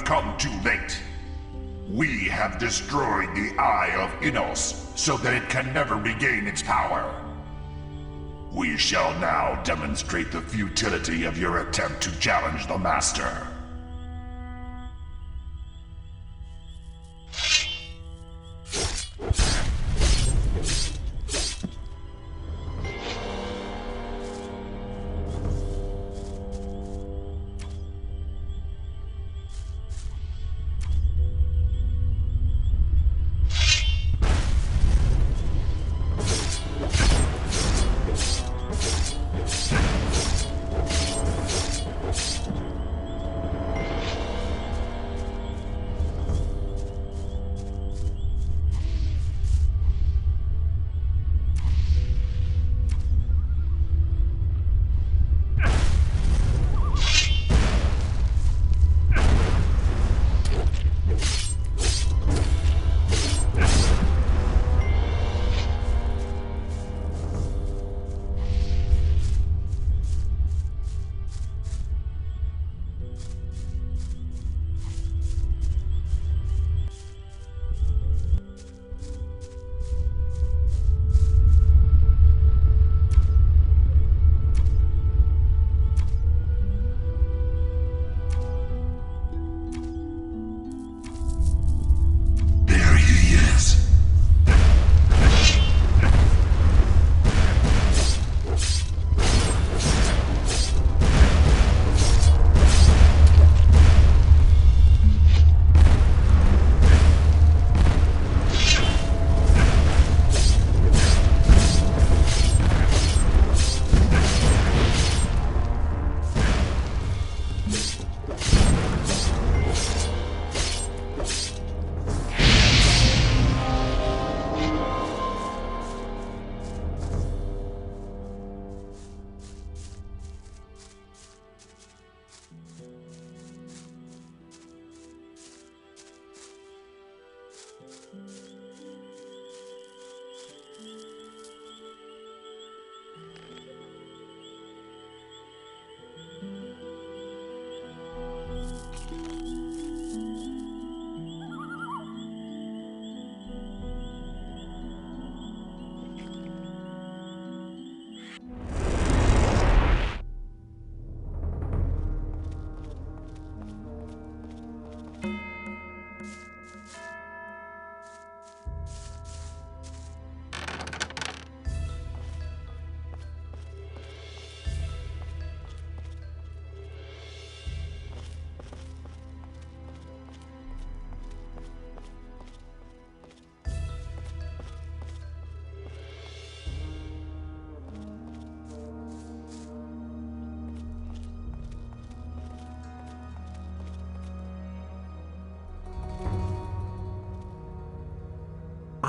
have come too late. We have destroyed the Eye of Innos so that it can never regain its power. We shall now demonstrate the futility of your attempt to challenge the Master.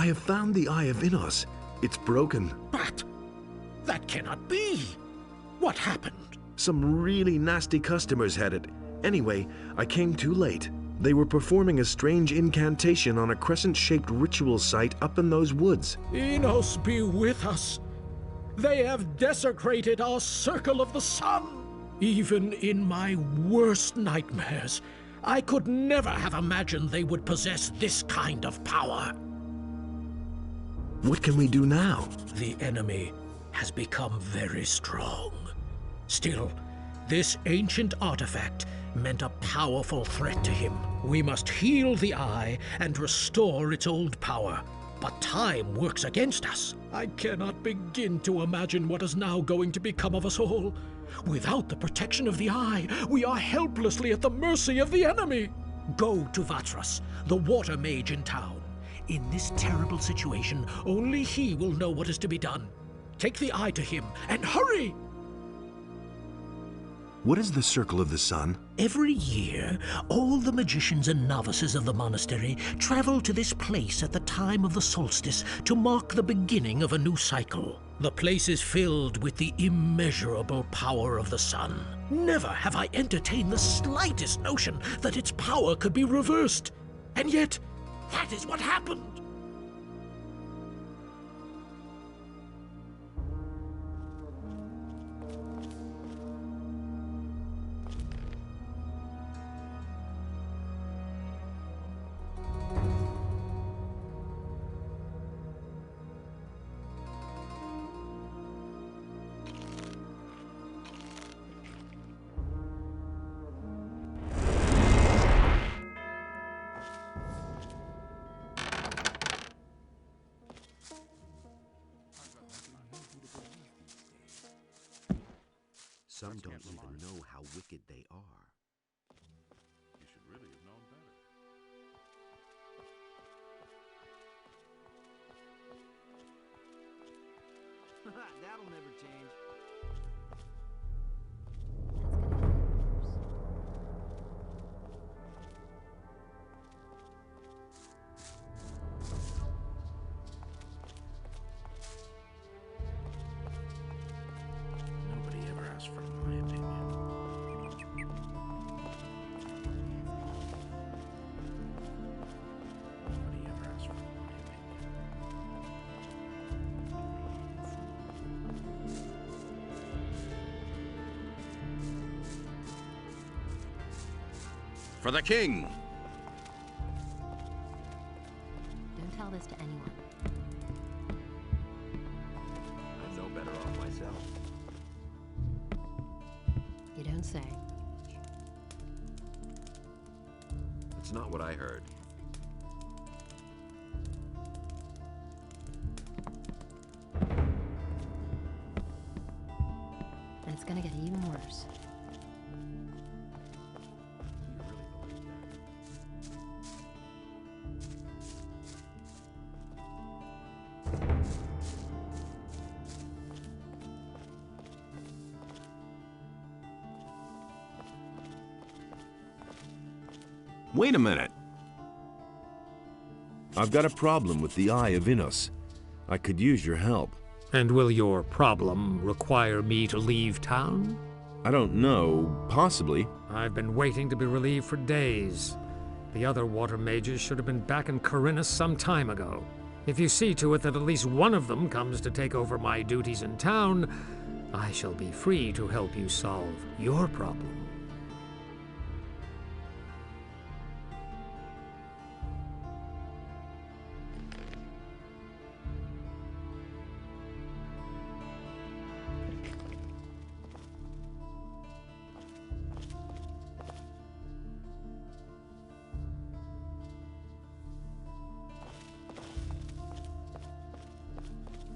I have found the Eye of Innos. It's broken. But that cannot be. What happened? Some really nasty customers had it. Anyway, I came too late. They were performing a strange incantation on a crescent-shaped ritual site up in those woods. Innos be with us. They have desecrated our circle of the sun. Even in my worst nightmares, I could never have imagined they would possess this kind of power. What can we do now? The enemy has become very strong. Still, this ancient artifact meant a powerful threat to him. We must heal the eye and restore its old power. But time works against us. I cannot begin to imagine what is now going to become of us all. Without the protection of the eye, we are helplessly at the mercy of the enemy. Go to Vatras, the water mage in town. In this terrible situation, only he will know what is to be done. Take the eye to him, and hurry! What is the Circle of the Sun? Every year, all the magicians and novices of the monastery travel to this place at the time of the solstice to mark the beginning of a new cycle. The place is filled with the immeasurable power of the sun. Never have I entertained the slightest notion that its power could be reversed. And yet, that is what happened. Some don't even know how wicked they are. You should really have known better. That'll never change. Nobody ever asked for my opinion. Nobody ever asked for my opinion. For the king! Don't tell this to anyone. I'm no better off myself. You don't say. It's not what I heard. And it's gonna get even worse. Do you really believe that? Wait a minute. I've got a problem with the Eye of Innos. I could use your help. And will your problem require me to leave town? I don't know. Possibly. I've been waiting to be relieved for days. The other water mages should have been back in Corinus some time ago. If you see to it that at least one of them comes to take over my duties in town, I shall be free to help you solve your problem.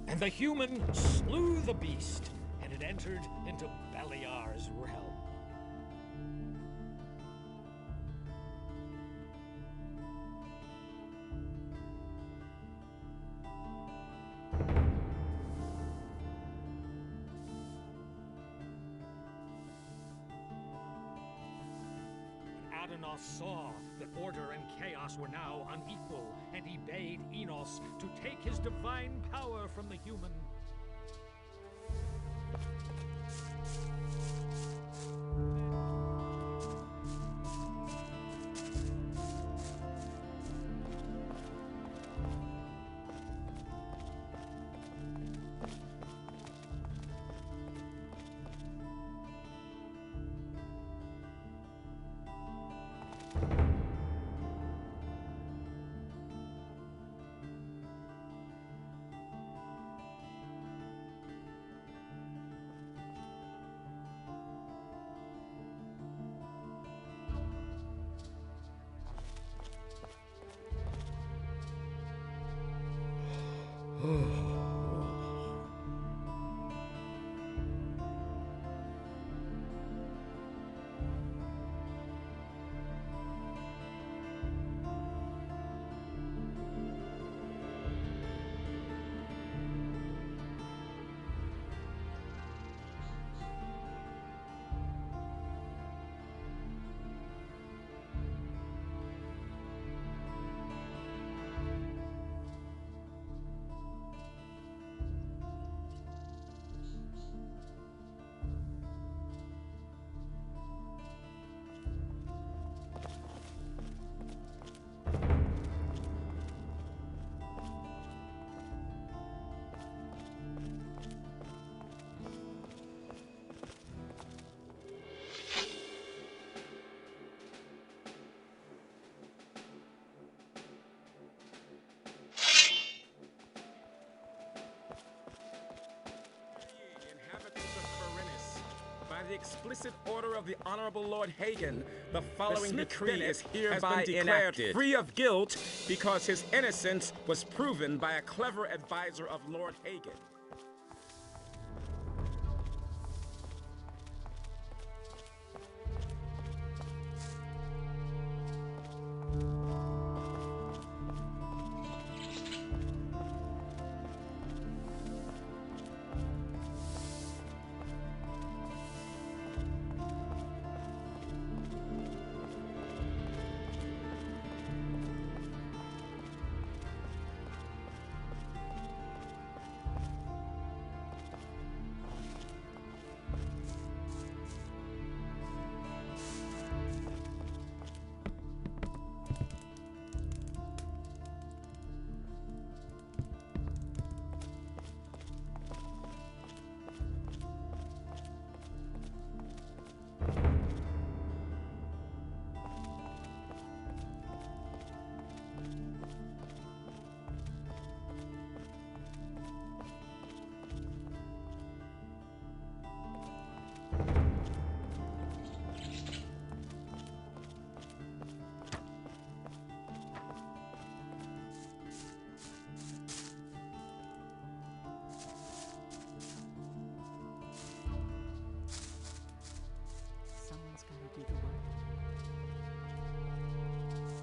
And the human slew the beast, and it entered into Beliar's realm. When Adonos saw that order and chaos were now unequal, and he bade Innos to take his divine power from the human. By the explicit order of the Honorable Lord Hagen, the following decree is hereby enacted. Free of guilt because his innocence was proven by a clever advisor of Lord Hagen.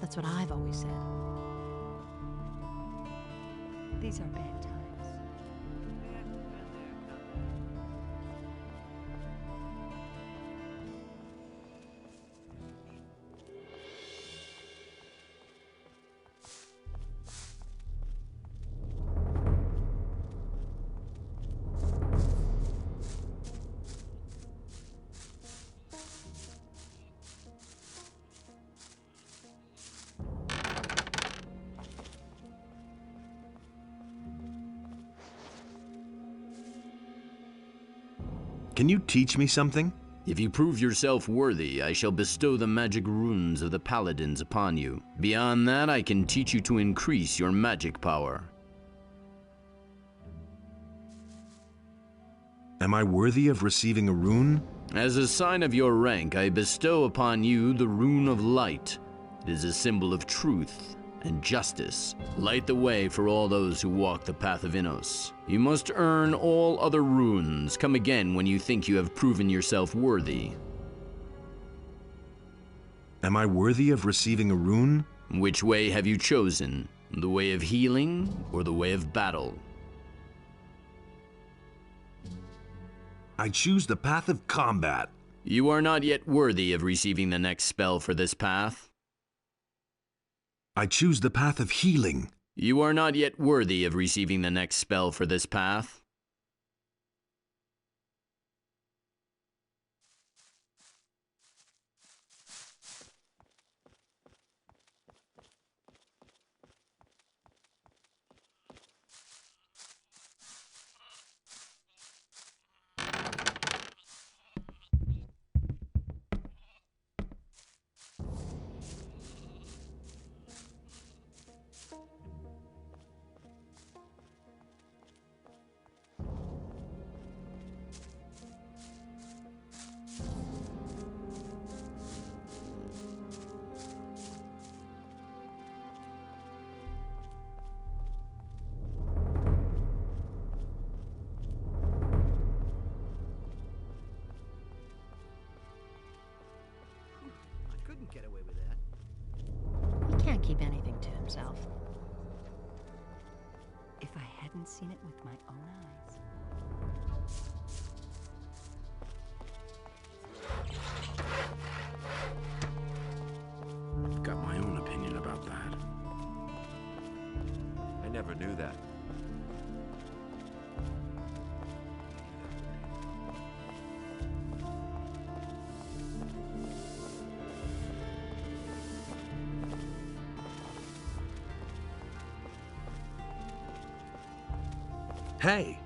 That's what I've always said. These are bad times. Can you teach me something? If you prove yourself worthy, I shall bestow the magic runes of the paladins upon you. Beyond that, I can teach you to increase your magic power. Am I worthy of receiving a rune? As a sign of your rank, I bestow upon you the Rune of Light. It is a symbol of truth and justice. Light the way for all those who walk the path of Innos. You must earn all other runes. Come again when you think you have proven yourself worthy. Am I worthy of receiving a rune? Which way have you chosen? The way of healing or the way of battle? I choose the path of combat. You are not yet worthy of receiving the next spell for this path. I choose the path of healing. You are not yet worthy of receiving the next spell for this path. He can't keep anything to himself. If I hadn't seen it with my own eyes. Got my own opinion about that. I never knew that. Hey!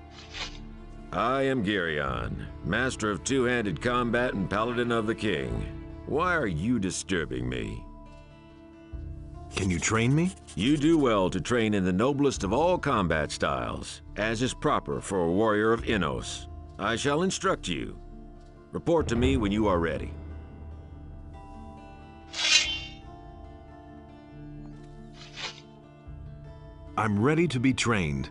I am Girion, master of two-handed combat and paladin of the king. Why are you disturbing me? Can you train me? You do well to train in the noblest of all combat styles, as is proper for a warrior of Innos. I shall instruct you. Report to me when you are ready. I'm ready to be trained.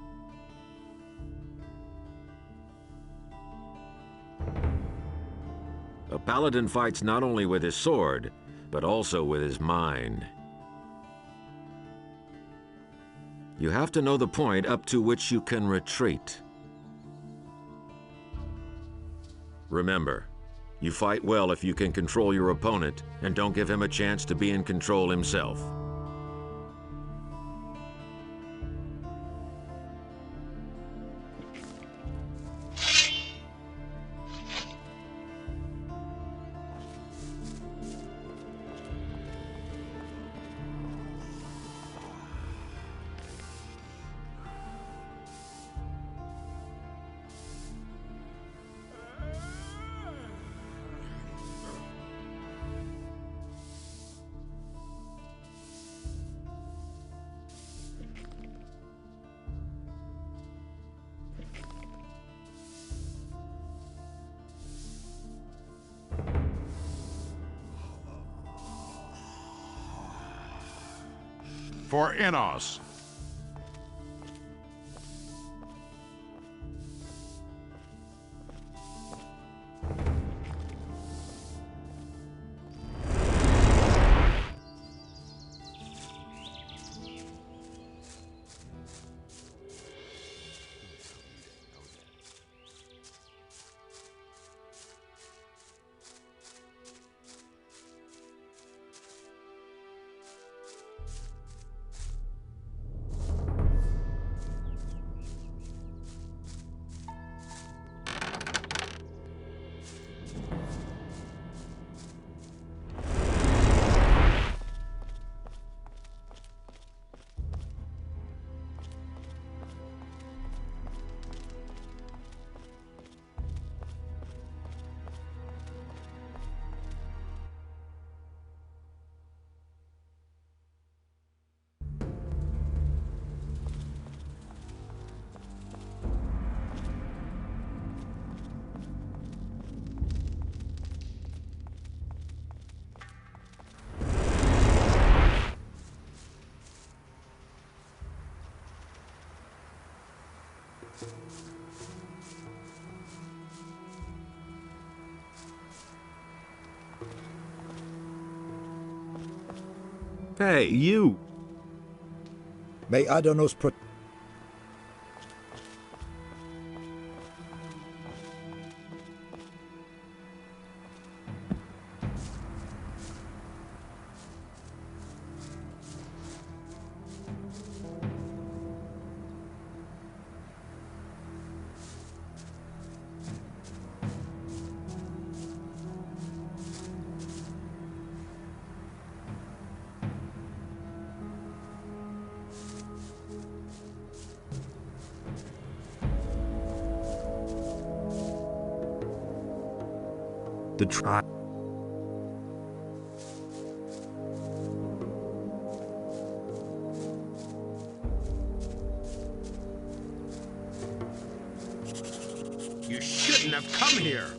A paladin fights not only with his sword, but also with his mind. You have to know the point up to which you can retreat. Remember, you fight well if you can control your opponent and don't give him a chance to be in control himself. For Innos. Hey, you! May Adonos The tribe. You shouldn't have come here!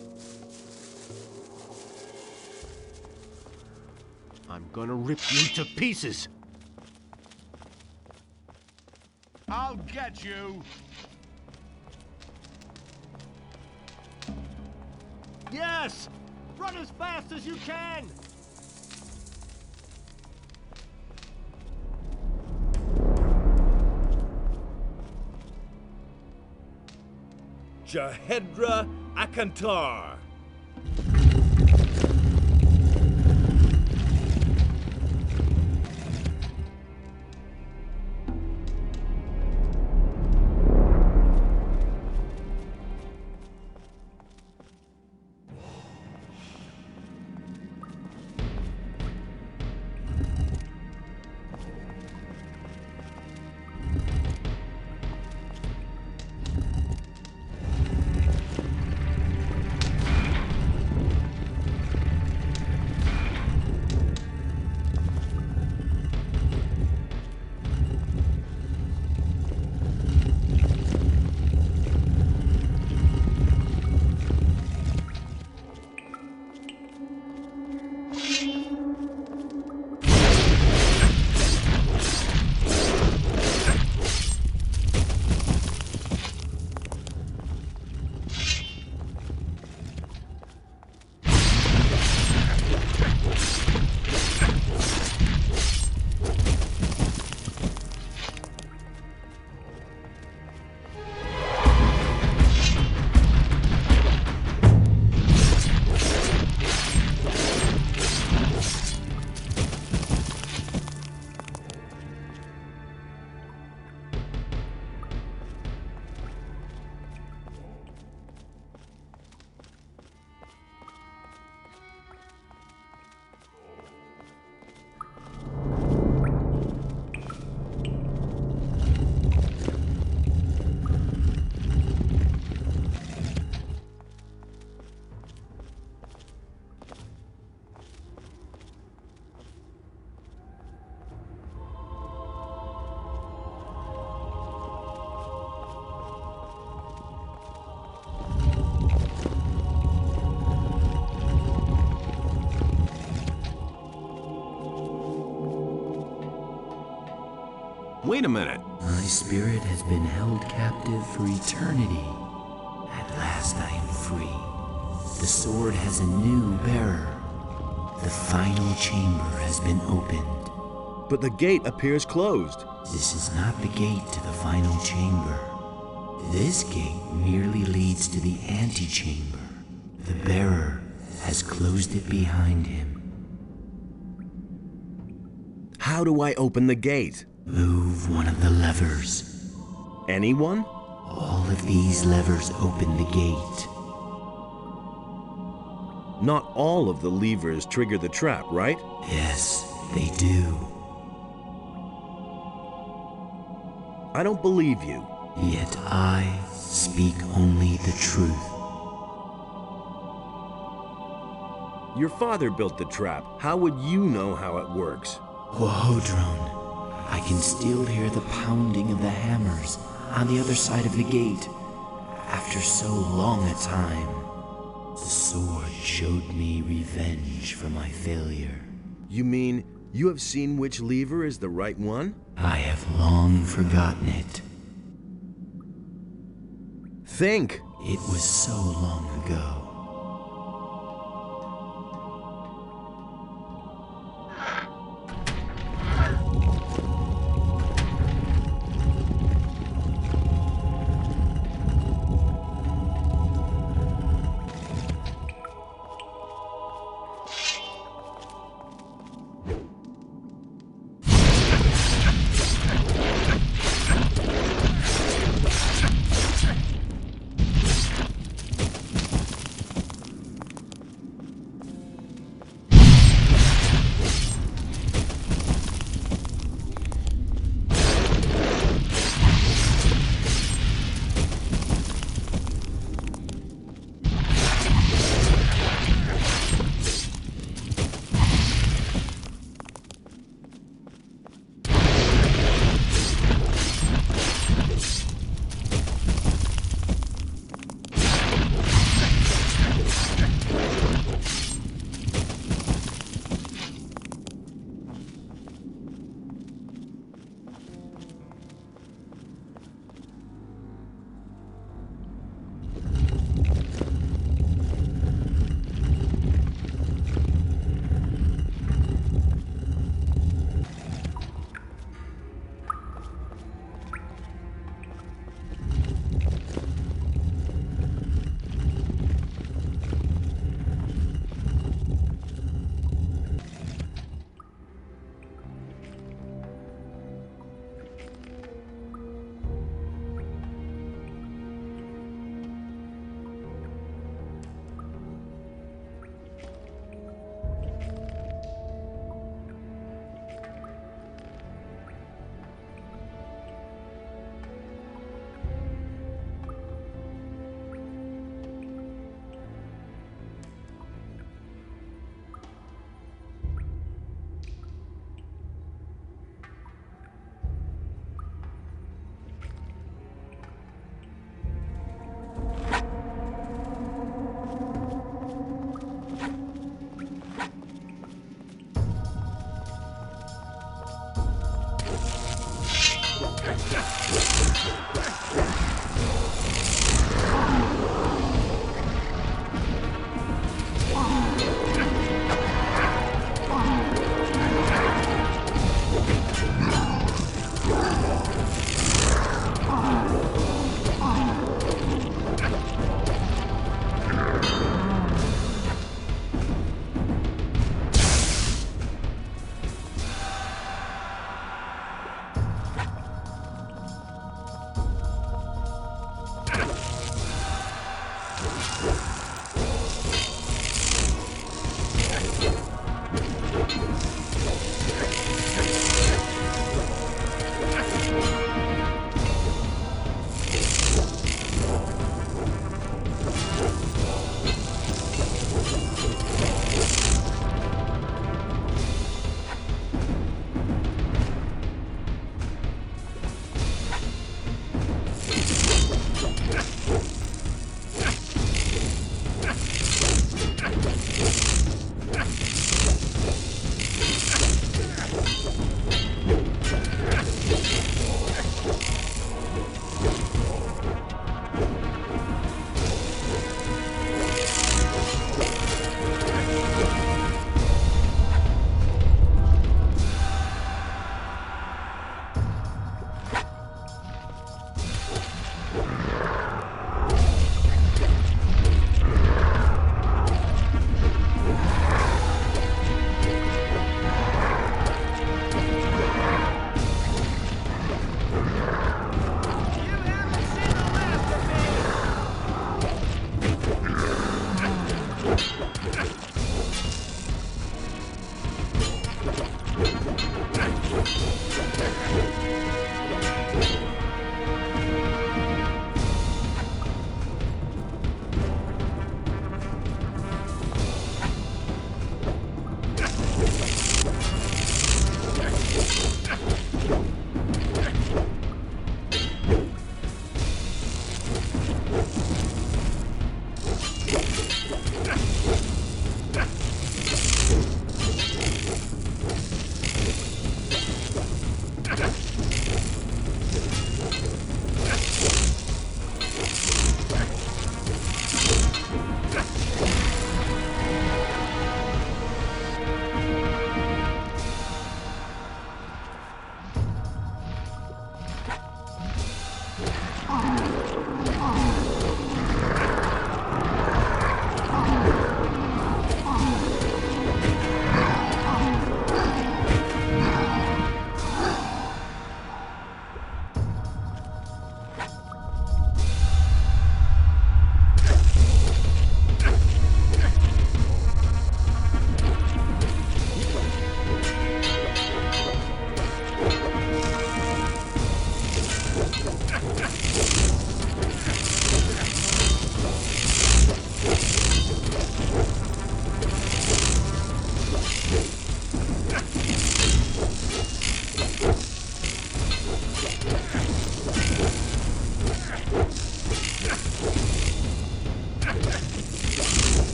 I'm gonna rip you to pieces! I'll get you! Yes! Run as fast as you can! Jahedra Akantar. Wait a minute. My spirit has been held captive for eternity. At last I am free. The sword has a new bearer. The final chamber has been opened. But the gate appears closed. This is not the gate to the final chamber. This gate merely leads to the antechamber. The bearer has closed it behind him. How do I open the gate? Move one of the levers. Anyone? All of these levers open the gate. Not all of the levers trigger the trap, right? Yes, they do. I don't believe you. Yet I speak only the truth. Your father built the trap. How would you know how it works? Wohodron, I can still hear the pounding of the hammers on the other side of the gate. After so long a time, the sword showed me revenge for my failure. You mean you have seen which lever is the right one? I have long forgotten it. think? It was so long ago.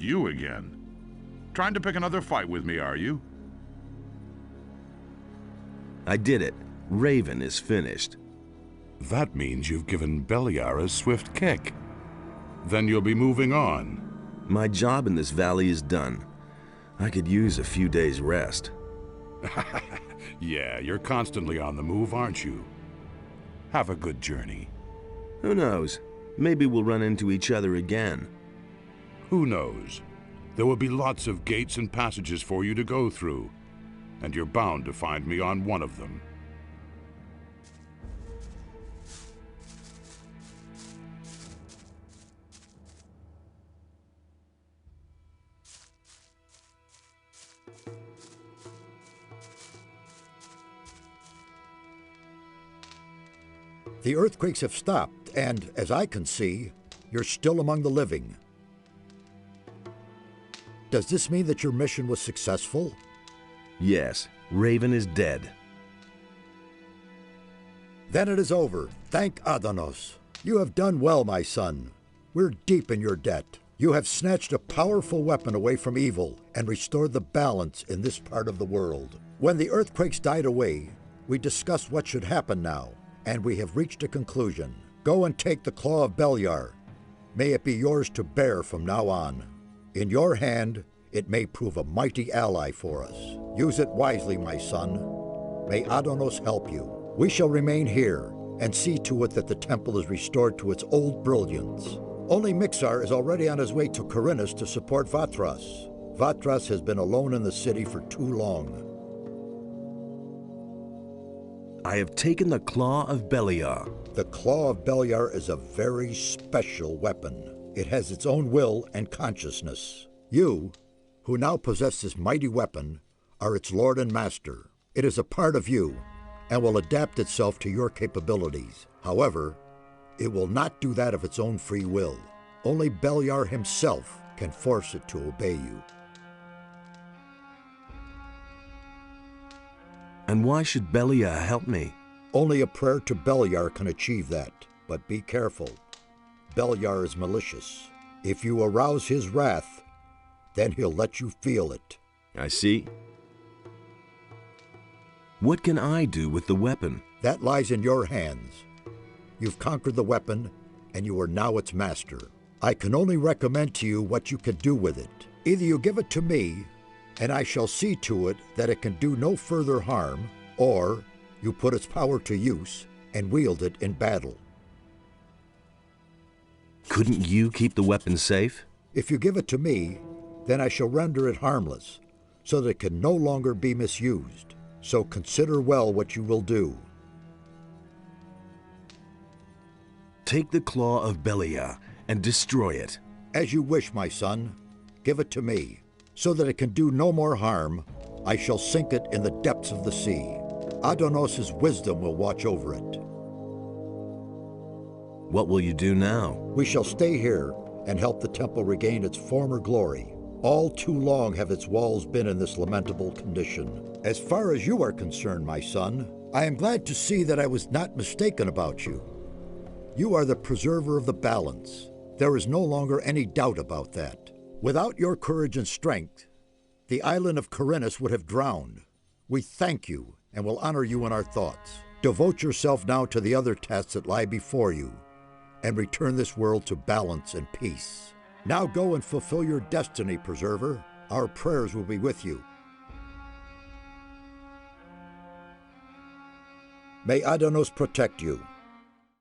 You again? Trying to pick another fight with me, are you? I did it. Raven is finished. That means you've given Beliar a swift kick. Then you'll be moving on. My job in this valley is done. I could use a few days' rest. Yeah, you're constantly on the move, aren't you? Have a good journey. Who knows? Maybe we'll run into each other again. Who knows? There will be lots of gates and passages for you to go through, and you're bound to find me on one of them. The earthquakes have stopped, and, as I can see, you're still among the living. Does this mean that your mission was successful? Yes, Raven is dead. Then it is over. Thank Adanos. You have done well, my son. We're deep in your debt. You have snatched a powerful weapon away from evil and restored the balance in this part of the world. When the earthquakes died away, we discussed what should happen now, and we have reached a conclusion. Go and take the Claw of Beliar. May it be yours to bear from now on. In your hand, it may prove a mighty ally for us. Use it wisely, my son. May Adanos help you. We shall remain here and see to it that the temple is restored to its old brilliance. Only Mixar is already on his way to Corinus to support Vatras. Vatras has been alone in the city for too long. I have taken the Claw of Beliar. The Claw of Beliar is a very special weapon. It has its own will and consciousness. You, who now possess this mighty weapon, are its lord and master. It is a part of you, and will adapt itself to your capabilities. However, it will not do that of its own free will. Only Beliar himself can force it to obey you. And why should Beliar help me? Only a prayer to Beliar can achieve that, but be careful. Beliar is malicious. If you arouse his wrath, then he'll let you feel it. I see. What can I do with the weapon? That lies in your hands. You've conquered the weapon, and you are now its master. I can only recommend to you what you can do with it. Either you give it to me, and I shall see to it that it can do no further harm, or you put its power to use and wield it in battle. Couldn't you keep the weapon safe? If you give it to me, then I shall render it harmless, so that it can no longer be misused. So consider well what you will do. Take the Claw of Beliar and destroy it. As you wish, my son. Give it to me. So that it can do no more harm, I shall sink it in the depths of the sea. Adonos' wisdom will watch over it. What will you do now? We shall stay here and help the temple regain its former glory. All too long have its walls been in this lamentable condition. As far as you are concerned, my son, I am glad to see that I was not mistaken about you. You are the preserver of the balance. There is no longer any doubt about that. Without your courage and strength, the island of Corinus would have drowned. We thank you and will honor you in our thoughts. Devote yourself now to the other tasks that lie before you, and return this world to balance and peace. Now go and fulfill your destiny, Preserver. Our prayers will be with you. May Adanos protect you.